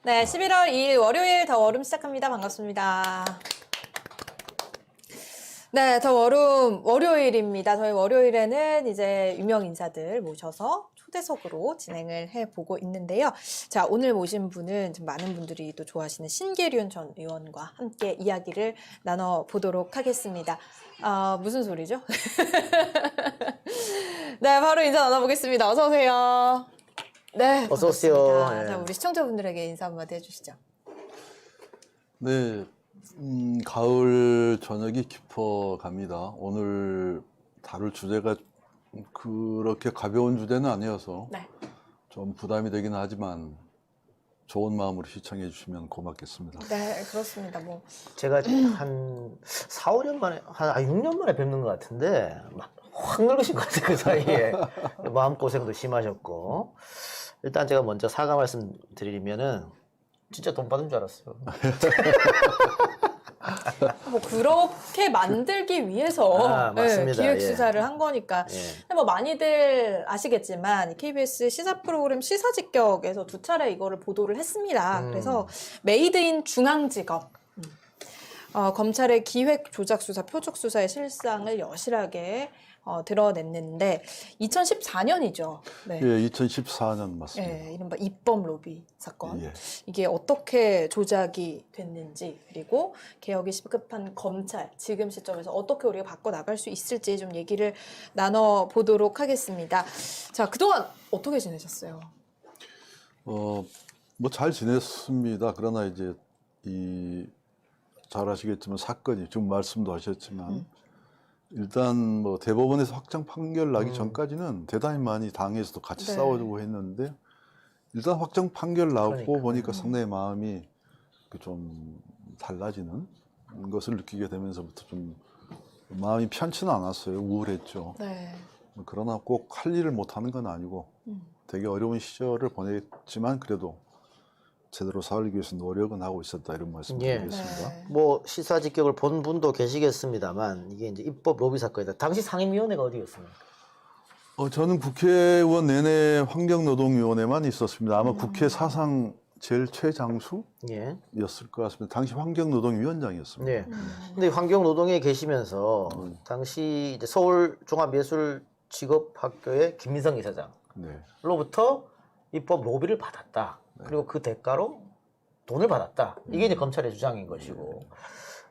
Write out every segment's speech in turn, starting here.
네, 11월 2일 월요일 더 워룸 시작합니다. 반갑습니다. 네, 더 워룸 월요일입니다. 저희 월요일에는 이제 유명 인사들 모셔서 초대석으로 진행을 해보고 있는데요. 자, 오늘 모신 분은 좀 많은 분들이 또 좋아하시는 신계륜 전 의원과 함께 이야기를 나눠보도록 하겠습니다. 무슨 소리죠? 네, 바로 인사 나눠보겠습니다. 어서오세요. 네, 어서 오세요. 반갑습니다. 네. 자, 우리 시청자분들에게 인사 한마디 해주시죠. 네, 가을 저녁이 깊어갑니다. 오늘 다룰 주제가 그렇게 가벼운 주제는 아니어서 네. 좀 부담이 되긴 하지만 좋은 마음으로 시청해 주시면 고맙겠습니다. 네, 그렇습니다. 뭐 제가 한 4, 5년 만에, 6년 만에 뵙는 것 같은데, 막 확 늙으신 것 같아요, 그 사이에. 마음고생도 심하셨고. 일단 제가 먼저 사과 말씀 드리면은, 진짜 돈 받은 줄 알았어요. 뭐 그렇게 만들기 위해서 맞습니다. 기획 예. 수사를 한 거니까. 예. 근데 뭐 많이들 아시겠지만 KBS 시사 프로그램 시사직격에서 두 차례 이거를 보도를 했습니다. 그래서 메이드 인 중앙지검. 검찰의 기획 조작 수사, 표적 수사의 실상을 여실하게 드러냈는데 2014년이죠. 네. 예, 2014년 맞습니다. 예, 이른바 입법 로비 사건. 예. 이게 어떻게 조작이 됐는지, 그리고 개혁이 시급한 검찰, 지금 시점에서 어떻게 우리가 바꿔나갈 수 있을지 좀 얘기를 나눠보도록 하겠습니다. 자, 그동안 어떻게 지내셨어요? 뭐 잘 지냈습니다. 그러나 이제 잘 아시겠지만 사건이 지금 말씀도 하셨지만 일단 뭐 대법원에서 확정 판결 나기 전까지는 대단히 많이 당에서도 같이 네. 싸워주고 했는데 일단 확정 판결 나고 그러니까. 보니까 상당히 마음이 좀 달라지는 것을 느끼게 되면서부터 좀 마음이 편치는 않았어요. 우울했죠. 네. 그러나 꼭 할 일을 못하는 건 아니고 되게 어려운 시절을 보냈지만 그래도 제대로 살기 위해서 노력은 하고 있었다 이런 말씀 예. 드리겠습니다. 네. 뭐, 시사직격을 본 분도 계시겠습니다만, 이게 이제 입법 로비 사건이다. 당시 상임위원회가 어디였습니까? 저는 국회의원 내내 환경노동위원회만 있었습니다. 아마 국회 사상 제일 최장수였을 예. 것 같습니다. 당시 환경노동위원장이었습니다. 네. 근데 환경노동에 계시면서 당시 이제 서울종합예술직업학교의 김민성 이사장로부터 네. 입법 로비를 받았다. 그리고 그 대가로 돈을 받았다. 이게 이제 검찰의 주장인 것이고.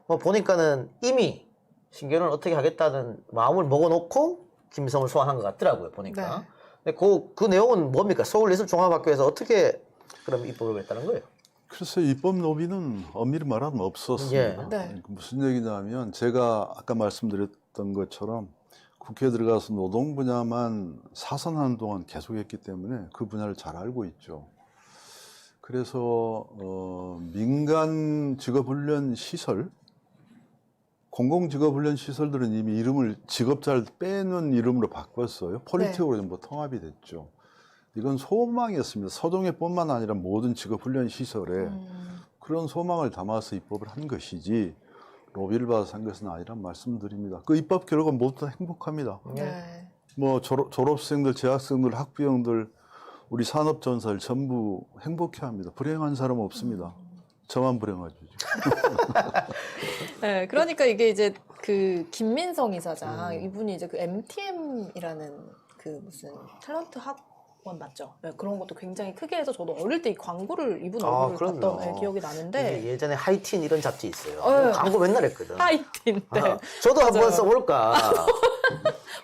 뭐 보니까는 이미 신계륜을 어떻게 하겠다는 마음을 먹어놓고 김민성을 소환한 것 같더라고요. 보니까. 근데 그 내용은 뭡니까? 서울예술종합학교에서 어떻게 그럼 입법 로비를 했다는 거예요? 글쎄 입법 로비는 엄밀히 말하면 없었습니다. 네. 무슨 얘기냐면 제가 아까 말씀드렸던 것처럼 국회에 들어가서 노동 분야만 사선하는 동안 계속했기 때문에 그 분야를 잘 알고 있죠. 그래서 민간 직업훈련 시설, 공공직업훈련 시설들은 이미 이름을 직업자를 빼는 이름으로 바꿨어요. 폴리틱으로 전부 통합이 됐죠. 이건 소망이었습니다. 서동에뿐만 아니라 모든 직업훈련 시설에 그런 소망을 담아서 입법을 한 것이지 로비를 받아서 한 것은 아니란 말씀드립니다. 그 입법 결과 모두 다 행복합니다. 네. 뭐 졸업생들, 재학생들, 학부형들, 우리 산업전사를 전부 행복해합니다. 불행한 사람은 없습니다. 저만 불행하죠. 네, 그러니까 이게 이제 그 김민성 이사장, 이분이 이제 그 MTM이라는 그 무슨 탤런트 학원 맞죠? 네, 그런 것도 굉장히 크게 해서 저도 어릴 때 이 광고를 이분 얼굴을 그럼요. 봤던 네, 기억이 나는데. 이게 예전에 하이틴 이런 잡지 있어요. 네. 광고 맨날 했거든. 하이틴 때. 저도 한번 맞아요. 써볼까.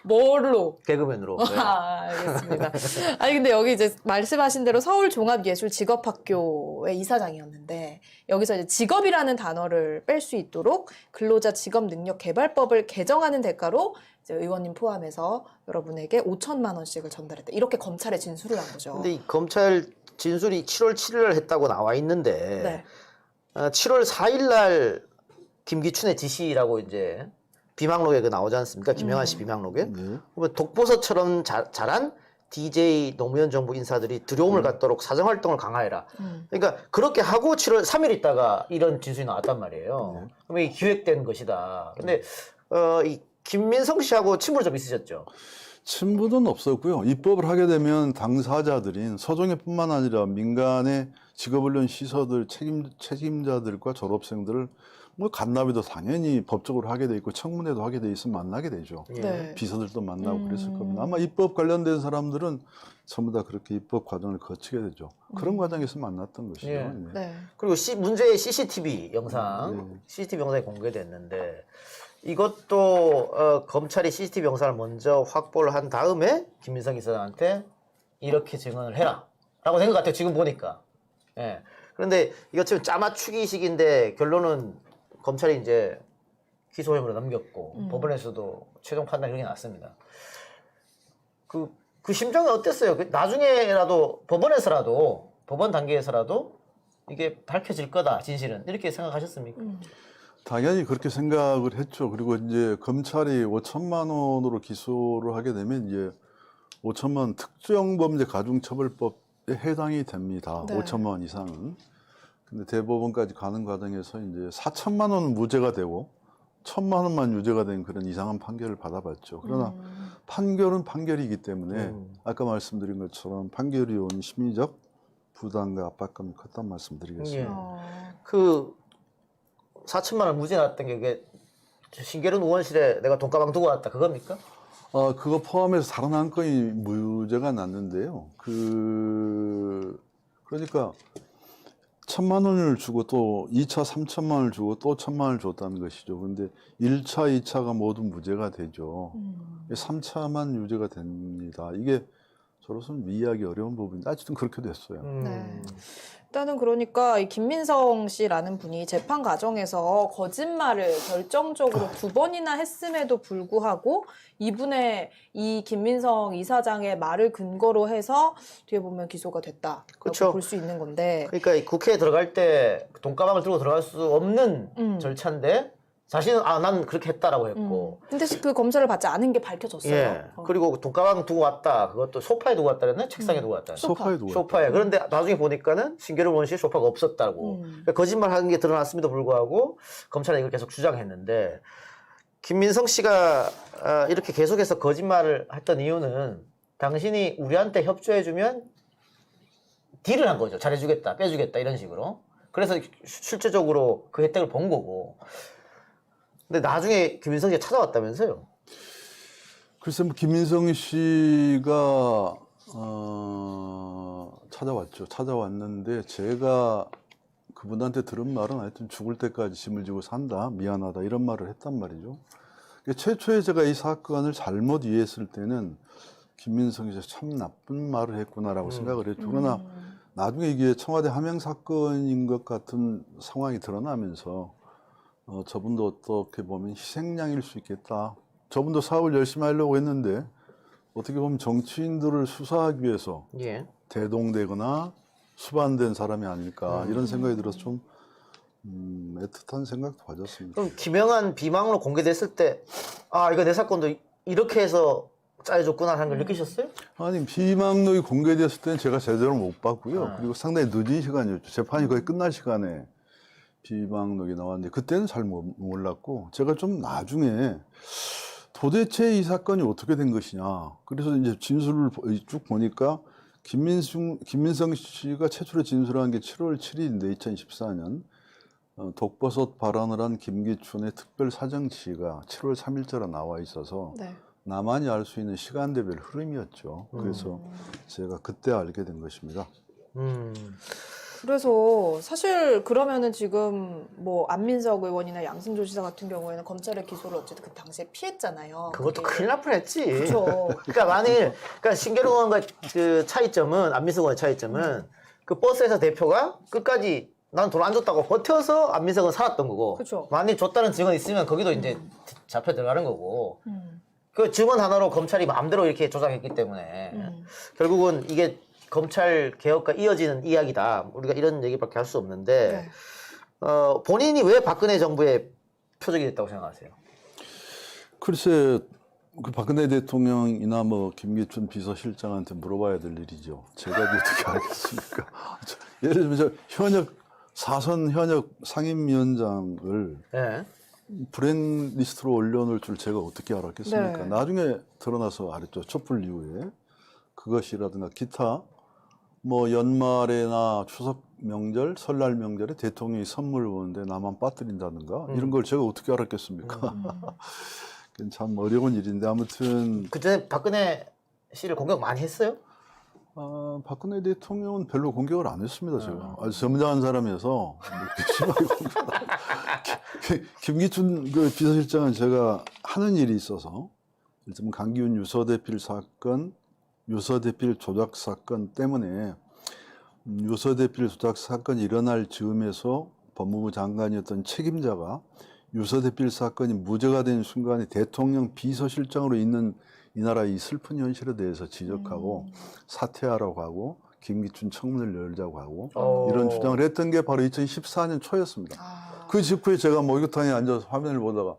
뭘로? 개그맨으로. 네. 알겠습니다. 아니 근데 여기 이제 말씀하신 대로 서울종합예술직업학교의 이사장이었는데 여기서 이제 직업이라는 단어를 뺄 수 있도록 근로자 직업 능력 개발법을 개정하는 대가로 이제 의원님 포함해서 여러분에게 5천만 원씩을 전달했다. 이렇게 검찰에 진술을 한 거죠. 근데 이 검찰 진술이 7월 7일 했다고 나와 있는데 네. 7월 4일 날 김기춘의 지시라고 이제 비망록에 나오지 않습니까? 김영한 씨 비망록에. 그러면 독보서처럼 잘한 DJ 노무현 정부 인사들이 두려움을 갖도록 사정활동을 강화해라. 그러니까 그렇게 하고 7월 3일 있다가 이런 진술이 나왔단 말이에요. 그러면 이게 기획된 것이다. 근데 이 김민성 씨하고 친분이 좀 있으셨죠? 친분은 없었고요. 입법을 하게 되면 당사자들인 서정회뿐만 아니라 민간의 직업훈련 시설들 책임자들과 졸업생들을 뭐 간납에도 당연히 법적으로 하게 돼 있고 청문회도 하게 돼 있으면 만나게 되죠. 예. 네. 비서들도 만나고 그랬을 겁니다. 아마 입법 관련된 사람들은 전부 다 그렇게 입법 과정을 거치게 되죠. 그런 과정에서 만났던 것이죠. 예. 네. 네. 그리고 문제의 CCTV 영상, CCTV 영상이 공개됐는데 이것도 검찰이 CCTV 영상을 먼저 확보를 한 다음에 김민성 이사장한테 이렇게 증언을 해라 라고 된 것 같아요. 지금 보니까. 예. 그런데 이거 지금 짜맞추기식인데 결론은 검찰이 이제 기소 의무로 넘겼고 법원에서도 최종 판단이 그렇게 났습니다. 그 심정이 어땠어요? 나중에라도 법원 단계에서라도 이게 밝혀질 거다 진실은 이렇게 생각하셨습니까? 당연히 그렇게 생각을 했죠. 그리고 이제 검찰이 5천만 원으로 기소를 하게 되면 이제 5천만 원 특정범죄 가중처벌법에 해당이 됩니다. 네. 5천만 원 이상은. 근데 대법원까지 가는 과정에서 이제 4천만 원은 무죄가 되고 1천만 원만 유죄가 된 그런 이상한 판결을 받아봤죠. 그러나 판결은 판결이기 때문에 아까 말씀드린 것처럼 판결이 온 심리적 부담과 압박감이 컸다는 말씀드리겠습니다. 예. 그 4천만 원 무죄 났던 게 이게 신계륜 의원실에 내가 돈가방 두고 왔다 그겁니까? 그거 포함해서 다른 한 건이 무죄가 났는데요. 그러니까 1천만 원을 주고 또 2차 3천만 원을 주고 또 1천만 원을 줬다는 것이죠. 근데 1차, 2차가 모두 무죄가 되죠. 3차만 유죄가 됩니다. 이게 저로서는 이해하기 어려운 부분인데 어쨌든 그렇게 됐어요. 네. 일단은 그러니까 이 김민성 씨라는 분이 재판 과정에서 거짓말을 결정적으로 2번이나 했음에도 불구하고 이분의 이 김민성 이사장의 말을 근거로 해서 뒤에 보면 기소가 됐다라고 그쵸. 볼 수 있는 건데. 그러니까 이 국회에 들어갈 때 돈가방을 들고 들어갈 수 없는 절차인데 자신은 난 그렇게 했다라고 했고 근데 그 검사를 받지 않은 게 밝혀졌어요. 예. 그리고 돈가방 두고 왔다 그것도 소파에 두고 왔다 그랬나? 책상에 두고 왔다 소파에 두고 소파에. 그런데 나중에 보니까는 신계륜 의원실 소파가 없었다고. 그러니까 거짓말하는 게 드러났음에도 불구하고 검찰은 이걸 계속 주장했는데 김민성 씨가 이렇게 계속해서 거짓말을 했던 이유는 당신이 우리한테 협조해주면 딜을 한 거죠. 잘해주겠다, 빼주겠다 이런 식으로. 그래서 실제적으로 그 혜택을 본 거고. 근데 나중에 김민성 씨가 찾아왔다면서요? 글쎄, 뭐 김민성 씨가 찾아왔죠. 찾아왔는데 제가 그분한테 들은 말은 하여튼 죽을 때까지 짐을 지고 산다, 미안하다 이런 말을 했단 말이죠. 최초에 제가 이 사건을 잘못 이해했을 때는 김민성 씨가 참 나쁜 말을 했구나라고 생각을 했죠. 그러나 나중에 이게 청와대 하명 사건인 것 같은 상황이 드러나면서 저분도 어떻게 보면 희생양일 수 있겠다. 저분도 사업을 열심히 하려고 했는데 어떻게 보면 정치인들을 수사하기 위해서 예. 대동되거나 수반된 사람이 아닐까 이런 생각이 들어서 좀 애틋한 생각도 가졌습니다. 그럼 김영한 비망으로 공개됐을 때 이거 내 사건도 이렇게 해서 짜여줬구나 하는 걸 느끼셨어요? 아니 비망록이 공개됐을 때는 제가 제대로 못 봤고요. 그리고 상당히 늦은 시간이었죠. 재판이 거의 끝날 시간에 비망록이 나왔는데 그때는 잘 몰랐고 제가 좀 나중에 도대체 이 사건이 어떻게 된 것이냐. 그래서 이제 진술을 쭉 보니까 김민성 씨가 최초로 진술한 게 7월 7일인데 2014년 독버섯 발언을 한 김기춘의 특별사정지가 7월 3일자로 나와 있어서 네. 나만이 알 수 있는 시간대별 흐름이었죠. 그래서 제가 그때 알게 된 것입니다. 그래서 사실 그러면은 지금 뭐 안민석 의원이나 양승조 지사 같은 경우에는 검찰의 기소를 어쨌든 그 당시에 피했잖아요. 그것도 그게. 큰일 날 뻔했지. 그렇죠. 그러니까 그러니까 신계륜 의원과 그 차이점은 안민석 의원의 차이점은 그 버스에서 대표가 끝까지 난 돈 안 줬다고 버텨서 안민석은 살았던 거고. 그쵸. 만약 줬다는 증언이 있으면 거기도 이제 잡혀 들어가는 거고. 그 증언 하나로 검찰이 마음대로 이렇게 조작했기 때문에 결국은 이게 검찰 개혁과 이어지는 이야기다. 우리가 이런 얘기밖에 할 수 없는데 네. 본인이 왜 박근혜 정부의 표적이 됐다고 생각하세요? 글쎄, 그 박근혜 대통령이나 뭐 김기춘 비서실장한테 물어봐야 될 일이죠. 제가 어떻게 알겠습니까? 예를 들면 저 사선 현역 상임위원장을 네. 브랜리스트로 올려놓을 줄 제가 어떻게 알았겠습니까? 네. 나중에 드러나서 알았죠. 촛불 이후에 그것이라든가 기타 뭐 연말에나 추석 명절, 설날 명절에 대통령이 선물을 오는데 나만 빠뜨린다든가 이런 걸 제가 어떻게 알았겠습니까? 그건 참 어려운 일인데 아무튼 그전에 박근혜 씨를 공격 많이 했어요? 박근혜 대통령은 별로 공격을 안 했습니다. 제가 아주 점잖은 사람이어서 심하게 김기춘 그 비서실장은 제가 하는 일이 있어서 일단 강기훈 유서대필 사건, 유서대필 조작 사건 때문에 유서대필 조작 사건이 일어날 즈음에서 법무부 장관이었던 책임자가 유서대필 사건이 무죄가 된 순간에 대통령 비서실장으로 있는 이 나라의 이 슬픈 현실에 대해서 지적하고 사퇴하라고 하고 김기춘 청문회를 열자고 하고 이런 주장을 했던 게 바로 2014년 초였습니다. 그 직후에 제가 목욕탕에 앉아서 화면을 보다가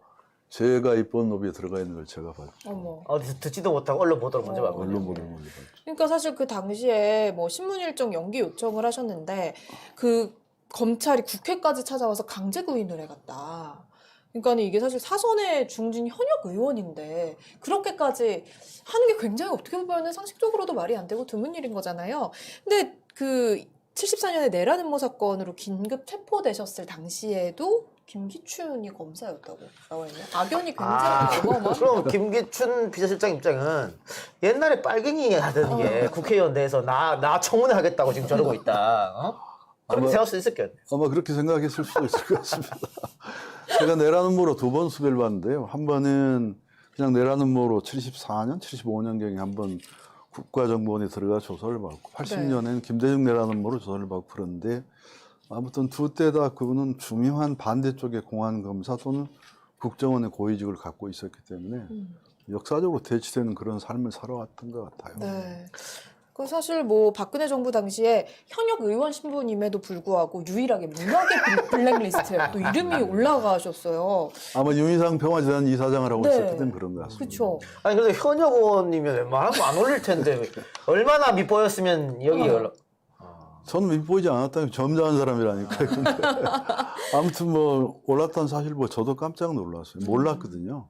제가 입번 로비에 들어가 있는 걸 제가 봤죠. 어머. 어디서 듣지도 못하고 언론 보도를 먼저 봤거든요. 언론 보도를 먼저 봤죠. 그러니까 사실 그 당시에 뭐 신문 일정 연기 요청을 하셨는데 그 검찰이 국회까지 찾아와서 강제 구인을 해갔다. 그러니까 이게 사실 사선의 중진 현역 의원인데 그렇게까지 하는 게 굉장히 어떻게 보면 상식적으로도 말이 안 되고 드문 일인 거잖아요. 근데 그 74년에 내란 음모 사건으로 긴급 체포되셨을 당시에도 김기춘이 검사였다고 나와 있네요. 악연이 굉장히 어마어마합니다. 그럼 김기춘 비서실장 입장은 옛날에 빨갱이 하던 게 국회의원 내에서 나 청문회 하겠다고 지금 저러고 있다. 그렇게 생각할 수 있었겠네. 아마 그렇게 생각했을 수도 있을 것 같습니다. 제가 내란 음모로 2번 수배를 받는데요. 한 번은 그냥 내란 음모로 74년, 75년경에 한 번 국가정보원에 들어가 조사를 받고 80년에는 김대중 내란 음모로 조사를 받고 그런데 아무튼 두 때 다 그분은 중요한 반대쪽의 공안검사 또는 국정원의 고위직을 갖고 있었기 때문에 역사적으로 대치되는 그런 삶을 살아왔던 것 같아요. 네. 그 사실 뭐 박근혜 정부 당시에 현역 의원 신분임에도 불구하고 유일하게 문학의 블랙리스트에 또 이름이 올라가셨어요. 아마 윤희상 평화재단 이사장을 하고 네. 있었기 때문에 그런 것 같습니다. 그렇죠. 아니 그래도 현역 의원이면 웬만하면 안 올릴 텐데 얼마나 밑보였으면 여기 연락. 저는 밑보이지 않았다는 점잖은 사람이라니까요. 근데 아무튼 뭐 올랐다는 사실 뭐 저도 깜짝 놀랐어요. 몰랐거든요.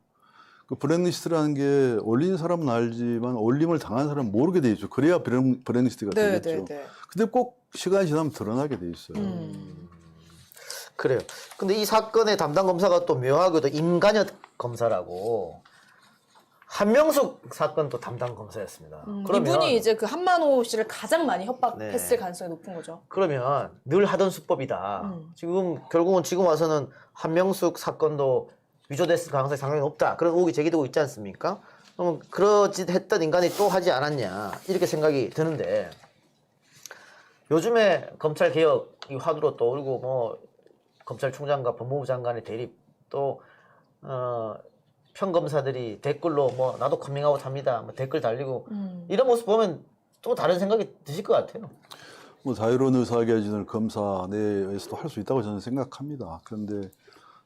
그 브랙리스트라는 게 올린 사람은 알지만 올림을 당한 사람은 모르게 돼 있죠. 그래야 브랙리스트가 네, 되겠죠. 네, 네. 근데 꼭 시간이 지나면 드러나게 돼 있어요. 그래요. 근데 이 사건의 담당 검사가 또 묘하게도 임간혁 검사라고 한명숙 사건도 담당 검사였습니다. 그러면 이분이 이제 그 한만호 씨를 가장 많이 협박했을 네. 가능성이 높은 거죠. 그러면 늘 하던 수법이다. 지금 결국은 지금 와서는 한명숙 사건도 위조됐을 가능성이 상당히 높다. 그런 의혹이 제기되고 있지 않습니까? 그러면 그러지 했던 인간이 또 하지 않았냐 이렇게 생각이 드는데 요즘에 검찰 개혁이 화두로 떠오르고 뭐 검찰총장과 법무부 장관의 대립 또 평검사들이 댓글로 뭐 나도 커밍아웃 합니다. 뭐 댓글 달리고 이런 모습 보면 또 다른 생각이 드실 것 같아요. 뭐 자유로운 의사결정을 검사 내에서도 할 수 있다고 저는 생각합니다. 그런데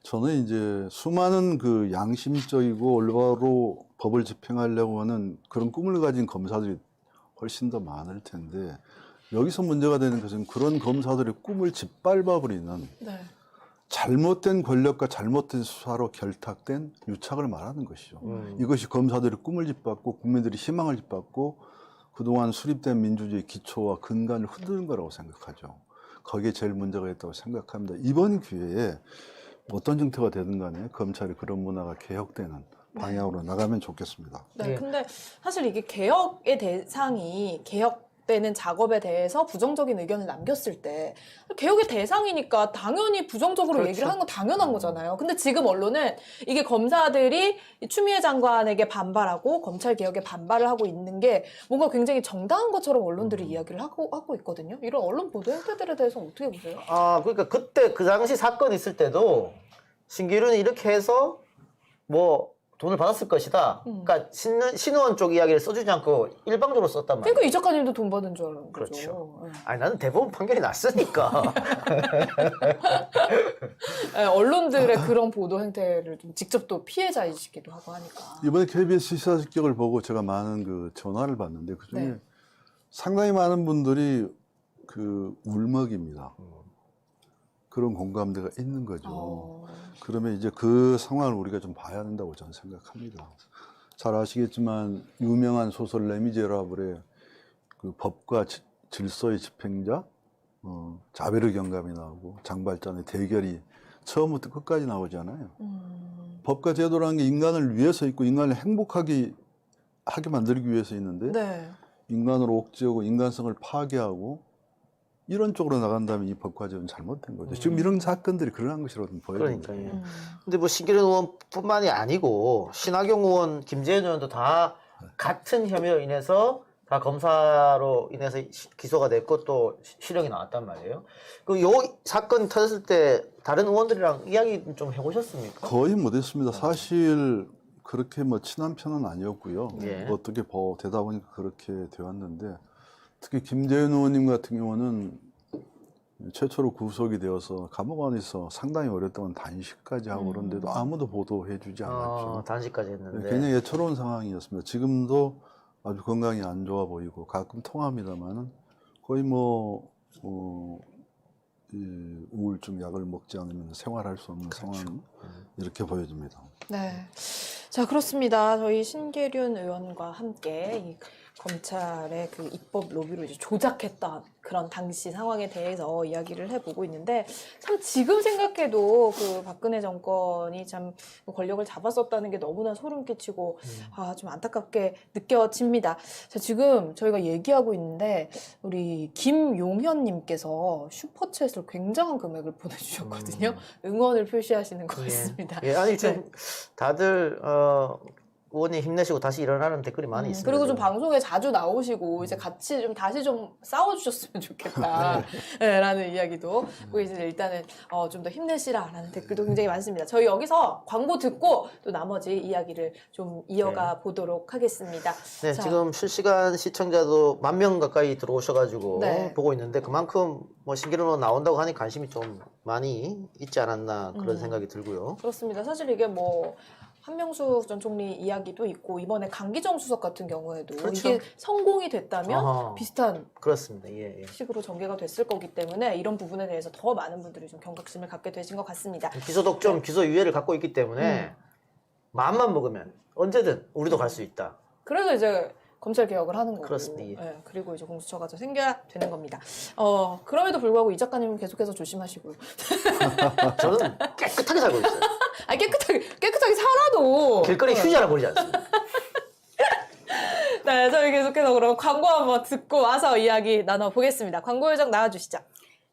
저는 이제 수많은 그 양심적이고 올바로 법을 집행하려고 하는 그런 꿈을 가진 검사들이 훨씬 더 많을 텐데 여기서 문제가 되는 것은 그런 검사들의 꿈을 짓밟아 버리는 네. 잘못된 권력과 잘못된 수사로 결탁된 유착을 말하는 것이죠. 이것이 검사들의 꿈을 짓밟고 국민들의 희망을 짓밟고 그동안 수립된 민주주의 기초와 근간을 흔드는 거라고 생각하죠. 거기에 제일 문제가 있다고 생각합니다. 이번 기회에 어떤 정태가 되든 간에 검찰이 그런 문화가 개혁되는 방향으로 나가면 좋겠습니다. 네, 예. 근데 사실 이게 개혁의 대상이 개혁되는 작업에 대해서 부정적인 의견을 남겼을 때 개혁의 대상이니까 당연히 부정적으로 그렇죠. 얘기를 하는 건 당연한 거잖아요. 근데 지금 언론은 이게 검사들이 추미애 장관에게 반발하고 검찰 개혁에 반발을 하고 있는 게 뭔가 굉장히 정당한 것처럼 언론들이 이야기를 하고 있거든요. 이런 언론 보도 행태들에 대해서 어떻게 보세요? 그러니까 그때 그 당시 사건 있을 때도 신기루는 이렇게 해서 뭐 돈을 받았을 것이다. 그러니까 신의원 쪽 이야기를 써주지 않고 일방적으로 썼단 말이에요. 그러니까 이 작가님도 돈 받은 줄 알았는 그렇죠. 거죠. 네. 아니 나는 대법원 판결이 났으니까. 네, 언론들의 그런 보도 행태를 좀 직접 또 피해자이시기도 하고 하니까. 이번에 KBS 시사직격을 보고 제가 많은 그 전화를 받는데 그중에 네. 상당히 많은 분들이 그 울먹입니다. 그런 공감대가 있는 거죠. 어. 그러면 이제 그 상황을 우리가 좀 봐야 된다고 저는 생각합니다. 잘 아시겠지만 유명한 소설 레미제라블의 그 법과 질서의 집행자, 자베르 경감이 나오고 장발장의 대결이 처음부터 끝까지 나오잖아요. 법과 제도라는 게 인간을 위해서 있고 인간을 행복하게 하게 만들기 위해서 있는데 네. 인간을 옥죄하고 인간성을 파괴하고 이런 쪽으로 나간다면 이 법과 제도는 잘못된 거죠. 지금 이런 사건들이 그러한 것이라고 보여집니다. 그러니까요. 근데 뭐 신기련 의원뿐만이 아니고 신하경 의원, 김재현 의원도 다 같은 혐의로 인해서 다 검사로 인해서 기소가 됐고 또 실형이 나왔단 말이에요. 그 요 사건이 터졌을 때 다른 의원들이랑 이야기 좀 해보셨습니까? 거의 못했습니다. 사실 그렇게 뭐 친한 편은 아니었고요. 예. 어떻게 되다 보니까 그렇게 되었는데 특히 김재현 의원님 같은 경우는 최초로 구속이 되어서 감옥 안에서 상당히 오랫동안 단식까지 하고 그런데도 아무도 보도해주지 않았죠. 단식까지 했는데. 굉장히 애처로운 상황이었습니다. 지금도 아주 건강이 안 좋아 보이고 가끔 통합니다만은 거의 이 우울증 약을 먹지 않으면 생활할 수 없는 그렇죠. 상황 이렇게 보여집니다. 네. 자, 그렇습니다. 저희 신계륜 의원과 함께 이 검찰의 그 입법 로비로 이제 조작했던 그런 당시 상황에 대해서 이야기를 해보고 있는데 참 지금 생각해도 그 박근혜 정권이 참 권력을 잡았었다는 게 너무나 소름 끼치고 좀 안타깝게 느껴집니다. 자, 지금 저희가 얘기하고 있는데 우리 김용현님께서 슈퍼챗을 굉장한 금액을 보내주셨거든요. 응원을 표시하시는 것 같습니다. 예, 아니 지금 다들 의원님 힘내시고 다시 일어나는 댓글이 많이 있습니다. 그리고 좀 지금. 방송에 자주 나오시고 이제 같이 좀 다시 좀 싸워주셨으면 좋겠다. 네, 라는 이야기도. 그리고 이제 일단은 좀 더 힘내시라라는 댓글도 굉장히 많습니다. 저희 여기서 광고 듣고 또 나머지 이야기를 좀 이어가 보도록 하겠습니다. 네, 자, 지금 실시간 시청자도 10,000명 가까이 들어오셔가지고 네. 보고 있는데 그만큼 뭐 신기루 나온다고 하니 관심이 좀 많이 있지 않았나 그런 생각이 들고요. 그렇습니다. 사실 이게 뭐 한명숙 전 총리 이야기도 있고 이번에 강기정 수석 같은 경우에도 그렇죠. 이게 성공이 됐다면 어허. 비슷한 그렇습니다. 예, 예. 식으로 전개가 됐을 거기 때문에 이런 부분에 대해서 더 많은 분들이 좀 경각심을 갖게 되신 것 같습니다. 기소 독점, 기소 유예를 갖고 있기 때문에 마음만 먹으면 언제든 우리도 갈 수 있다. 그래서 이제 검찰 개혁을 하는 거고, 그렇습니다. 예, 그리고 이제 공수처가 더 생겨야 되는 겁니다. 그럼에도 불구하고 이 작가님은 계속해서 조심하시고요. 저는 깨끗하게 살고 있어요. 아 깨끗하게 살아도 길거리 휴지 하나 버리지 않습니다. 네, 저희 계속해서 그럼 광고 한번 듣고 와서 이야기 나눠보겠습니다. 광고 요정 나와주시죠.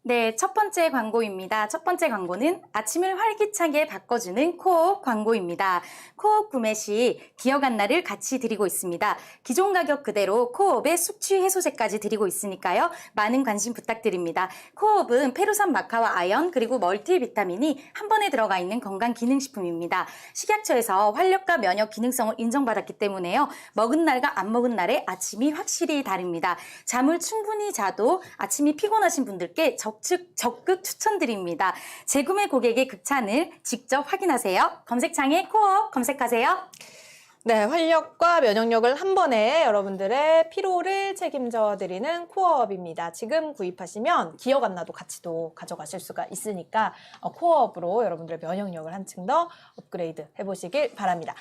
네, 첫 번째 광고입니다. 첫 번째 광고는 아침을 활기차게 바꿔주는 코업 광고입니다. 코업 구매 시 기억 안나를 같이 드리고 있습니다. 기존 가격 그대로 코업의 숙취 해소제까지 드리고 있으니까요. 많은 관심 부탁드립니다. 코업은 페루산 마카와 아연 그리고 멀티비타민이 한 번에 들어가 있는 건강기능식품입니다. 식약처에서 활력과 면역 기능성을 인정받았기 때문에요. 먹은 날과 안 먹은 날의 아침이 확실히 다릅니다. 잠을 충분히 자도 아침이 피곤하신 분들께 적극 추천드립니다. 재구매 고객의 극찬을 직접 확인하세요. 검색창에 코업 검색하세요. 네, 활력과 면역력을 한 번에 여러분들의 피로를 책임져 드리는 코어업입니다. 지금 구입하시면 기억 안 나도 같이도 가져가실 수가 있으니까 코어업으로 여러분들의 면역력을 한층 더 업그레이드 해보시길 바랍니다.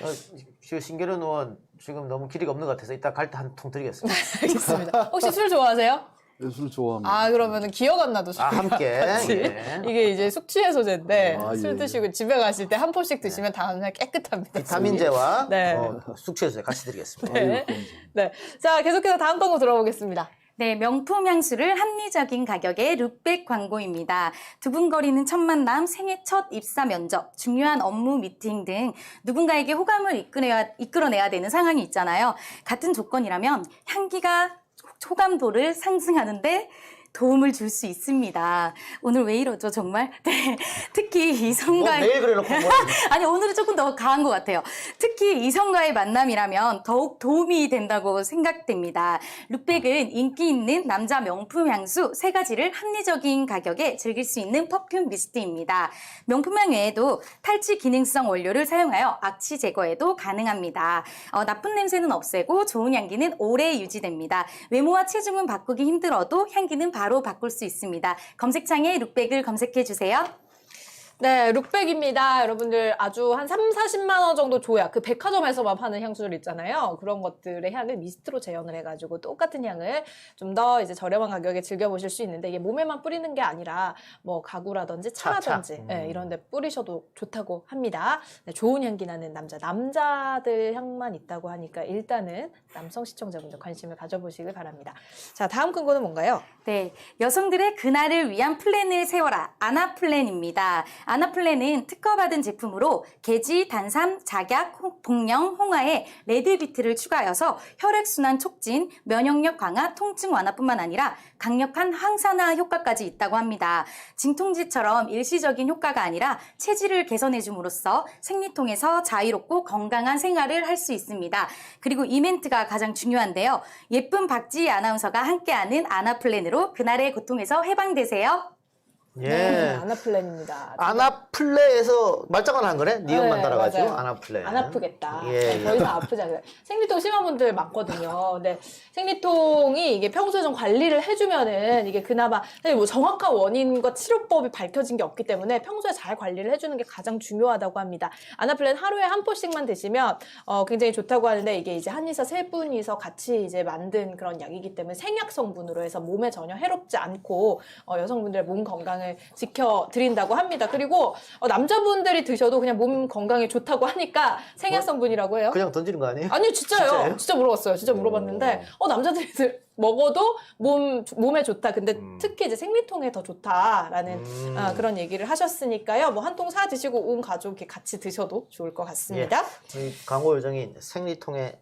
지금 신계련 의원 지금 너무 길이가 없는 것 같아서 이따 갈 때 한 통 드리겠습니다. 알겠습니다. 혹시 술 좋아하세요? 술 좋아합니다. 아, 그러면은 기억 안 나도 술 함께. 같이. 예. 이게 이제 숙취 해소제인데 아, 술 예, 드시고 집에 가실 때 한 포씩 드시면 다음날 깨끗합니다. 비타민제와 네. 숙취해소제 같이 드리겠습니다. 네. 네. 자, 계속해서 다음 광고 들어보겠습니다. 네, 명품 향수를 합리적인 가격에 룩백 광고입니다. 두근거리는 첫 만남, 생애 첫 입사 면접, 중요한 업무 미팅 등 누군가에게 호감을 이끌어내야 되는 상황이 있잖아요. 같은 조건이라면 향기가 호감도를 상승하는데 도움을 줄 수 있습니다. 오늘 왜 이러죠, 정말? 네, 특히 이성과의 매일 그래놓고 뭐 아니 오늘은 조금 더 강한 것 같아요. 특히 이성과의 만남이라면 더욱 도움이 된다고 생각됩니다. 룩백은 인기 있는 남자 명품 향수 3가지를 합리적인 가격에 즐길 수 있는 퍼퓸 미스트입니다. 명품향 외에도 탈취 기능성 원료를 사용하여 악취 제거에도 가능합니다. 나쁜 냄새는 없애고 좋은 향기는 오래 유지됩니다. 외모와 체중은 바꾸기 힘들어도 향기는 바로 바꿀 수 있습니다. 검색창에 룩백을 검색해 주세요. 네, 룩백입니다. 여러분들 아주 한 3, 40만 원 정도 줘야 그 백화점에서만 파는 향수들 있잖아요. 그런 것들의 향을 미스트로 재현을 해가지고 똑같은 향을 좀 더 이제 저렴한 가격에 즐겨보실 수 있는데 이게 몸에만 뿌리는 게 아니라 뭐 가구라든지 차라든지 네, 이런 데 뿌리셔도 좋다고 합니다. 네, 좋은 향기 나는 남자들 향만 있다고 하니까 일단은 남성 시청자분들 관심을 가져보시길 바랍니다. 자, 다음 근거는 뭔가요? 네, 여성들의 그날을 위한 플랜을 세워라. 아나플랜입니다. 아나플랜은 특허받은 제품으로 계지, 단삼, 작약, 복령, 홍화에 레드비트를 추가하여서 혈액순환 촉진, 면역력 강화, 통증 완화뿐만 아니라 강력한 항산화 효과까지 있다고 합니다. 진통제처럼 일시적인 효과가 아니라 체질을 개선해 줌으로써 생리통에서 자유롭고 건강한 생활을 할 수 있습니다. 그리고 이 멘트가 가장 중요한데요. 예쁜 박지희 아나운서가 함께하는 아나플랜으로 그날의 고통에서 해방되세요. 예. 아나플랜입니다. 아나플레에서 말장난 한 거네? 니은만 네, 달아가지고 맞아요. 아나플레. 안 아프겠다. 예, 예. 더 이상 아프지 않아요. 생리통 심한 분들 많거든요. 근데 생리통이 이게 평소에 좀 관리를 해주면은 이게 그나마 사실 뭐 정확한 원인과 치료법이 밝혀진 게 없기 때문에 평소에 잘 관리를 해주는 게 가장 중요하다고 합니다. 아나플랜 하루에 한 포씩만 드시면 굉장히 좋다고 하는데 이게 이제 한의사 세 분이서 같이 이제 만든 그런 약이기 때문에 생약 성분으로 해서 몸에 전혀 해롭지 않고 여성분들의 몸 건강을 지켜드린다고 합니다. 그리고 남자분들이 드셔도 그냥 몸 건강에 좋다고 하니까 생약 성분이라고 해요. 그냥 던지는 거 아니에요? 아니요, 진짜요. 진짜예요? 진짜 물어봤어요. 진짜 물어봤는데 남자들이 먹어도 몸에 좋다. 근데 특히 이제 생리통에 더 좋다라는 그런 얘기를 하셨으니까요. 뭐 한 통 사 드시고 온 가족이 같이 드셔도 좋을 것 같습니다. 예. 우리 광고 요정이 생리통에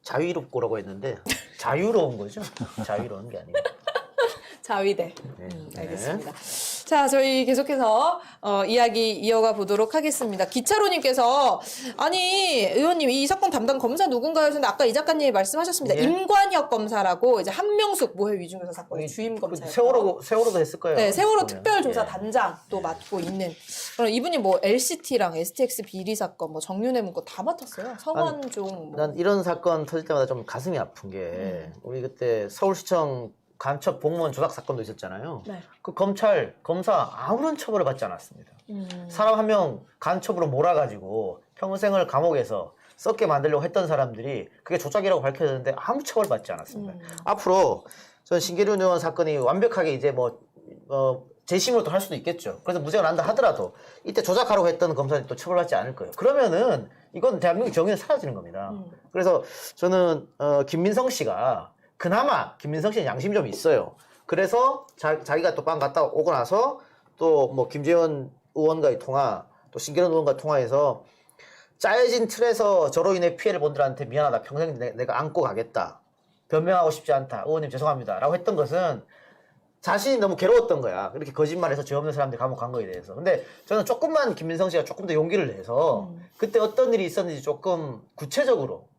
자유롭고라고 했는데 자유로운 거죠? 자유로운 게 아니고. 자위대. 네. 알겠습니다. 자, 저희 계속해서 이야기 이어가 보도록 하겠습니다. 기차로님께서 아니 의원님 이 사건 담당 검사 누군가요? 하셨는데 아까 이 작가님이 말씀하셨습니다. 예. 임관혁 검사라고 이제 한명숙 모해 위중교사 사건의 주임 검사. 세월호도 했을 거예요. 네, 세월호 그거는. 특별조사단장도 맡고 있는. 그럼 이분이 뭐 LCT랑 STX 비리 사건, 뭐 정윤회 문건 다 맡았어요. 성원종. 뭐. 난 이런 사건 터질 때마다 좀 가슴이 아픈 게 우리 그때 서울시청 간첩 공무원 조작 사건도 있었잖아요. 네. 그 검사 아무런 처벌을 받지 않았습니다. 사람 한 명 간첩으로 몰아가지고 평생을 감옥에서 썩게 만들려고 했던 사람들이 그게 조작이라고 밝혀졌는데 아무 처벌 받지 않았습니다. 앞으로 전 신계륜 의원 사건이 완벽하게 이제 재심으로 또 할 수도 있겠죠. 그래서 무죄가 난다 하더라도 이때 조작하려고 했던 검사들이 또 처벌받지 않을 거예요. 그러면은 이건 대한민국 정의는 사라지는 겁니다. 그래서 저는 김민성 씨가 그나마 김민성 씨는 양심이 좀 있어요. 그래서 자기가 또 빵 갔다 오고 나서 또 뭐 김재원 의원과의 통화, 또 신계륜 의원과의 통화에서 짜여진 틀에서 저로 인해 피해를 본들한테 미안하다. 평생 내가 안고 가겠다. 변명하고 싶지 않다. 의원님 죄송합니다. 라고 했던 것은 자신이 너무 괴로웠던 거야. 그렇게 거짓말해서 죄 없는 사람들이 감옥 간 거에 대해서. 근데 저는 조금만 김민성 씨가 조금 더 용기를 내서 그때 어떤 일이 있었는지 조금 구체적으로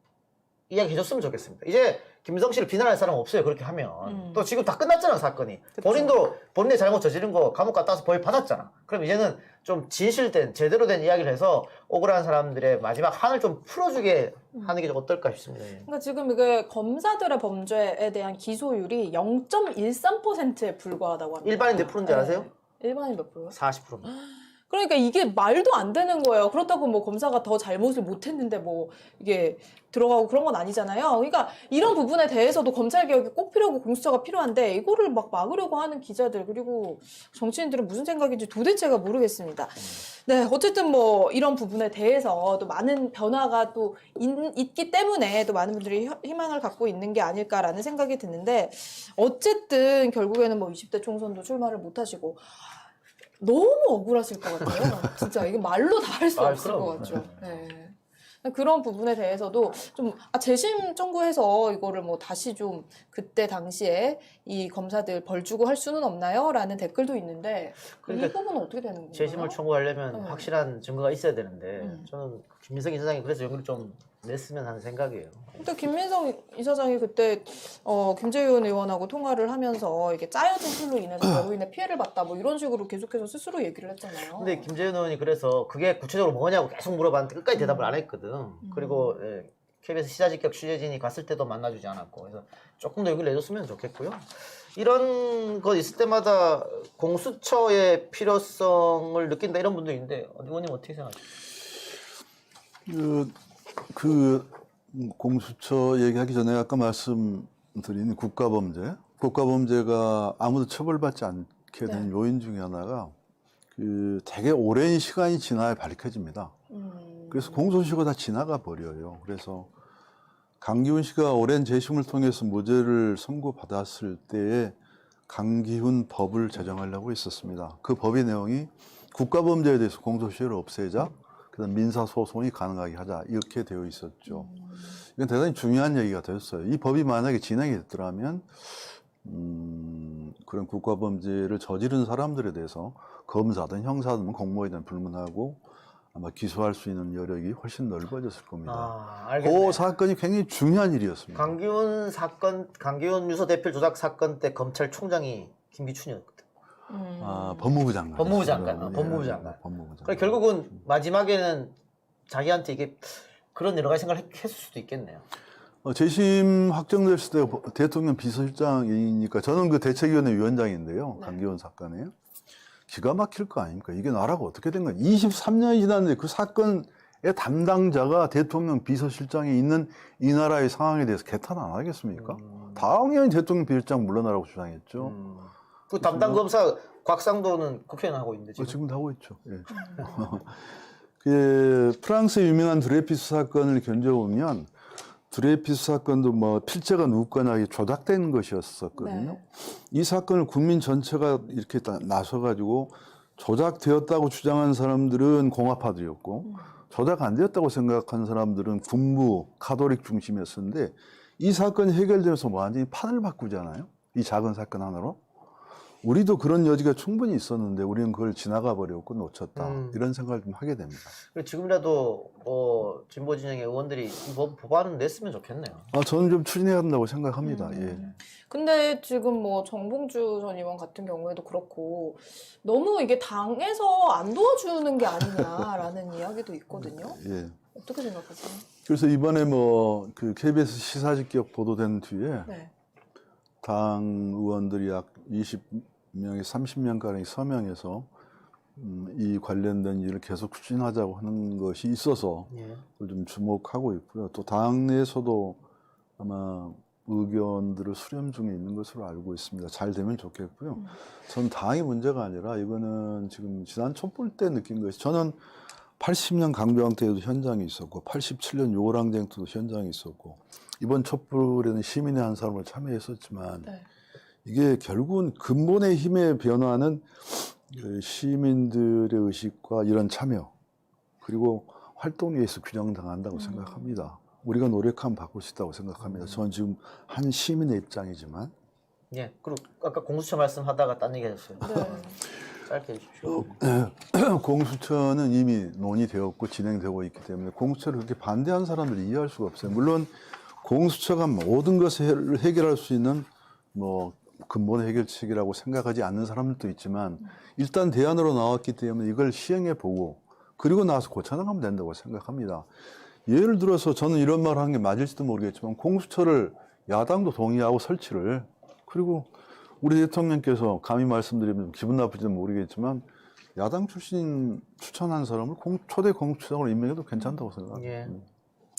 이야기해줬으면 좋겠습니다. 이제 김민성 씨를 비난할 사람은 없어요. 그렇게 하면. 또 지금 다 끝났잖아, 사건이. 그쵸. 본인도 본인의 잘못 저지른 거 감옥 갔다 와서 벌 받았잖아. 그럼 이제는 좀 진실된, 제대로 된 이야기를 해서 억울한 사람들의 마지막 한을 좀 풀어주게 하는 게 좀 어떨까 싶습니다. 예. 그러니까 지금 이게 검사들의 범죄에 대한 기소율이 0.13%에 불과하다고 합니다. 일반인 몇 프로인지 아세요? 일반인 몇 프로요? 40%. 그러니까 이게 말도 안 되는 거예요. 그렇다고 뭐 검사가 더 잘못을 못했는데 뭐 이게 들어가고 그런 건 아니잖아요. 그러니까 이런 부분에 대해서도 검찰 개혁이 꼭 필요하고 공수처가 필요한데 이거를 막 막으려고 하는 기자들 그리고 정치인들은 무슨 생각인지 도대체가 모르겠습니다. 네, 어쨌든 뭐 이런 부분에 대해서 또 많은 변화가 또 있기 때문에 또 많은 분들이 희망을 갖고 있는 게 아닐까라는 생각이 드는데 어쨌든 결국에는 뭐 20대 총선도 출마를 못 하시고 너무 억울하실 것 같아요. 진짜 이게 말로 다 할 수 없을 그럼. 것 같죠. 네. 그런 부분에 대해서도 좀 재심 청구해서 이거를 뭐 다시 좀 그때 당시에 이 검사들 벌 주고 할 수는 없나요? 라는 댓글도 있는데 그러니까 이 부분은 어떻게 되는 건가요? 재심을 청구하려면 네. 확실한 증거가 있어야 되는데 저는 김민성 이사장이 그래서 용기를 좀 냈으면 하는 생각이에요. 근데 김민성 이사장이 그때 김재현 의원하고 통화를 하면서 이게 짜여진 틀로 인해서 저로 인해 피해를 봤다 뭐 이런 식으로 계속해서 스스로 얘기를 했잖아요. 근데 김재현 의원이 그래서 그게 구체적으로 뭐냐고 계속 물어봤는데 끝까지 대답을 안 했거든. 그리고 KBS 시사직격 취재진이 갔을 때도 만나주지 않았고 그래서 조금 더 여기를 내줬으면 좋겠고요. 이런 거 있을 때마다 공수처의 필요성을 느낀다 이런 분도 있는데 의원님 어떻게 생각하세요? 공수처 얘기하기 전에 아까 말씀드린 국가범죄가 아무도 처벌받지 않게 되는 요인 중에 하나가 되게 오랜 시간이 지나야 밝혀집니다. 그래서 공소시효가 다 지나가 버려요. 그래서 강기훈 씨가 오랜 재심을 통해서 무죄를 선고받았을 때에 강기훈 법을 제정하려고 했었습니다. 그 법의 내용이 국가범죄에 대해서 공소시효를 없애자, 그다음 민사소송이 가능하게 하자 이렇게 되어 있었죠. 이건 대단히 중요한 얘기가 됐어요. 이 법이 만약에 진행이 됐더라면 그런 국가범죄를 저지른 사람들에 대해서 검사든 형사든 공무원이든 불문하고 아마 기소할 수 있는 여력이 훨씬 넓어졌을 겁니다. 알겠네요. 그 사건이 굉장히 중요한 일이었습니다. 강기훈 사건, 강기훈 유서 대필 조작 사건 때 검찰총장이 김기춘이었거든. 법무부 장관. 법무부 장관. 법무부 장관. 그러니까 결국은 마지막에는 자기한테 이게 그런 여러 가지 생각을 했을 수도 있겠네요. 재심 확정됐을 때 대통령 비서실장이니까 저는 그 대책위원회 위원장인데요. 강기훈 사건에. 기가 막힐 거 아닙니까? 이게 나라가 어떻게 된 거야? 23년이 지났는데 그 사건의 담당자가 대통령 비서실장에 있는 이 나라의 상황에 대해서 개탄 안 하겠습니까? 당연히 대통령 비서실장 물러나라고 주장했죠. 그 담당 검사 곽상도는 국회의원 하고 있는데 지금도 하고 있죠. 예. 프랑스의 유명한 드레피스 사건을 견뎌보면 드레피스 사건도 뭐 필체가 누구 거냐 조작된 것이었었거든요. 네. 이 사건을 국민 전체가 이렇게 나서가지고 조작되었다고 주장한 사람들은 공화파들이었고 조작 안 되었다고 생각한 사람들은 군부 카톨릭 중심이었었는데 이 사건이 해결되면서 완전히 판을 바꾸잖아요. 이 작은 사건 하나로. 우리도 그런 여지가 충분히 있었는데 우리는 그걸 지나가 버렸고 놓쳤다. 이런 생각을 좀 하게 됩니다. 지금이라도 진보 진영의 의원들이 법안은 냈으면 좋겠네요. 저는 좀 추진해야 한다고 생각합니다. 예. 근데 지금 뭐 정봉주 전 의원 같은 경우에도 그렇고 너무 이게 당에서 안 도와주는 게 아니냐라는 이야기도 있거든요. 예. 어떻게 생각하세요? 그래서 이번에 그 KBS 시사직격 보도된 뒤에 네. 당 의원들이 약 20명이 30명가량이 서명해서 이 관련된 일을 계속 추진하자고 하는 것이 있어서 그걸 좀 주목하고 있고요. 또 당내에서도 아마 의견들을 수렴 중에 있는 것으로 알고 있습니다. 잘 되면 좋겠고요. 전 당의 문제가 아니라 이거는 지금 지난 촛불 때 느낀 것이 저는 80년 강조항 때에도 현장에 있었고 87년 요랑쟁 때도 현장에 있었고 이번 촛불에는 시민의 한 사람으로 참여했었지만 네. 이게 결국은 근본의 힘의 변화는 시민들의 의식과 이런 참여 그리고 활동에 의해서 규정당한다고 생각합니다. 우리가 노력하면 바꿀 수 있다고 생각합니다. 저는 지금 한 시민의 입장이지만 예. 그리고 아까 공수처 말씀하다가 딴 얘기 하셨어요. 네. 짧게 해주십시오. 공수처는 이미 논의되었고 진행되고 있기 때문에 공수처를 그렇게 반대한 사람들이 이해할 수가 없어요. 물론 공수처가 모든 것을 해결할 수 있는 뭐 근본 해결책이라고 생각하지 않는 사람들도 있지만 일단 대안으로 나왔기 때문에 이걸 시행해 보고 그리고 나서 고쳐나가면 된다고 생각합니다. 예를 들어서 저는 이런 말을 하는 게 맞을지도 모르겠지만 공수처를 야당도 동의하고 설치를 그리고 우리 대통령께서 감히 말씀드리면 기분 나쁠지도 모르겠지만 야당 출신 추천한 사람을 초대 공수처장으로 임명해도 괜찮다고 생각합니다. 예.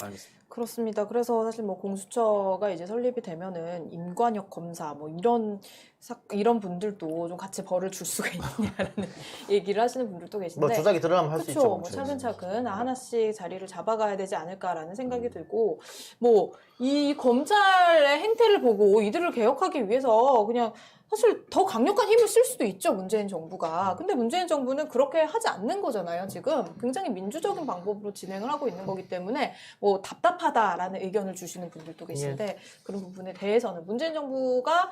알겠습니다. 그렇습니다. 그래서 사실 뭐 공수처가 이제 설립이 되면은 임관혁 검사 뭐 이런 분들도 좀 같이 벌을 줄 수가 있느냐라는 얘기를 하시는 분들도 계신데 뭐 조작이 드러나면 할 수 있죠. 그렇죠. 뭐 차근차근 하나씩 자리를 잡아가야 되지 않을까라는 생각이 들고 뭐 이 검찰의 행태를 보고 이들을 개혁하기 위해서 그냥 사실 더 강력한 힘을 쓸 수도 있죠, 문재인 정부가. 근데 문재인 정부는 그렇게 하지 않는 거잖아요, 지금. 굉장히 민주적인 방법으로 진행을 하고 있는 거기 때문에 뭐 답답하다라는 의견을 주시는 분들도 계신데 그런 부분에 대해서는 문재인 정부가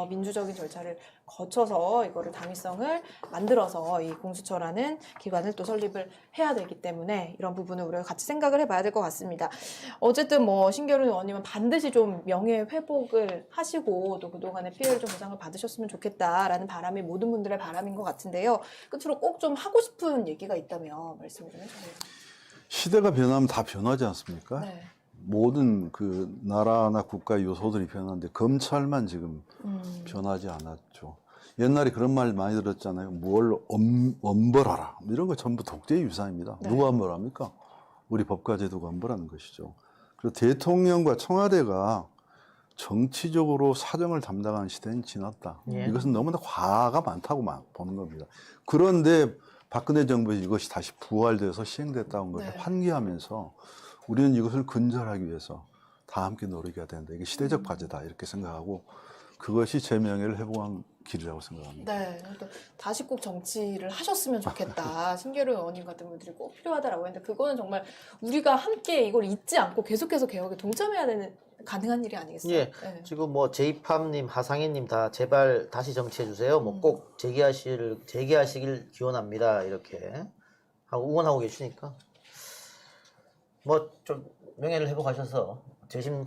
민주적인 절차를 거쳐서 이거를 당위성을 만들어서 이 공수처라는 기관을 또 설립을 해야 되기 때문에 이런 부분을 우리가 같이 생각을 해봐야 될 것 같습니다. 어쨌든 뭐 신겨룬 의원님은 반드시 좀 명예 회복을 하시고 또 그동안의 피해를 좀 보상을 받으셨으면 좋겠다라는 바람이 모든 분들의 바람인 것 같은데요. 끝으로 꼭 좀 하고 싶은 얘기가 있다면 말씀을 좀 해주세요. 시대가 변하면 다 변하지 않습니까? 네. 모든 그 나라나 국가 요소들이 변하는데 검찰만 지금 변하지 않았죠. 옛날에 그런 말 많이 들었잖아요. 뭘 엄벌하라. 이런 거 전부 독재의 유산입니다. 네. 누가 엄벌합니까? 우리 법과 제도가 엄벌하는 것이죠. 그리고 대통령과 청와대가 정치적으로 사정을 담당하는 시대는 지났다. 예. 이것은 너무나 과가 많다고 보는 겁니다. 그런데 박근혜 정부에 이것이 다시 부활돼서 시행됐다는 것을 네. 환기하면서 우리는 이것을 근절하기 위해서 다 함께 노력해야 된다. 이게 시대적 과제다. 이렇게 생각하고 그것이 제 명예를 회복한 길이라고 생각합니다. 네, 또 다시 꼭 정치를 하셨으면 좋겠다. 신계룡 의원님 같은 분들이 꼭 필요하다라고 했는데 그거는 정말 우리가 함께 이걸 잊지 않고 계속해서 개혁에 동참해야 되는 가능한 일이 아니겠어요? 예. 네. 지금 뭐 제이팜님, 하상희님 다 제발 다시 정치해 주세요. 뭐 꼭 재개하시길 기원합니다. 이렇게 하고 응원하고 계시니까 뭐 좀 명예를 회복하셔서 재심까지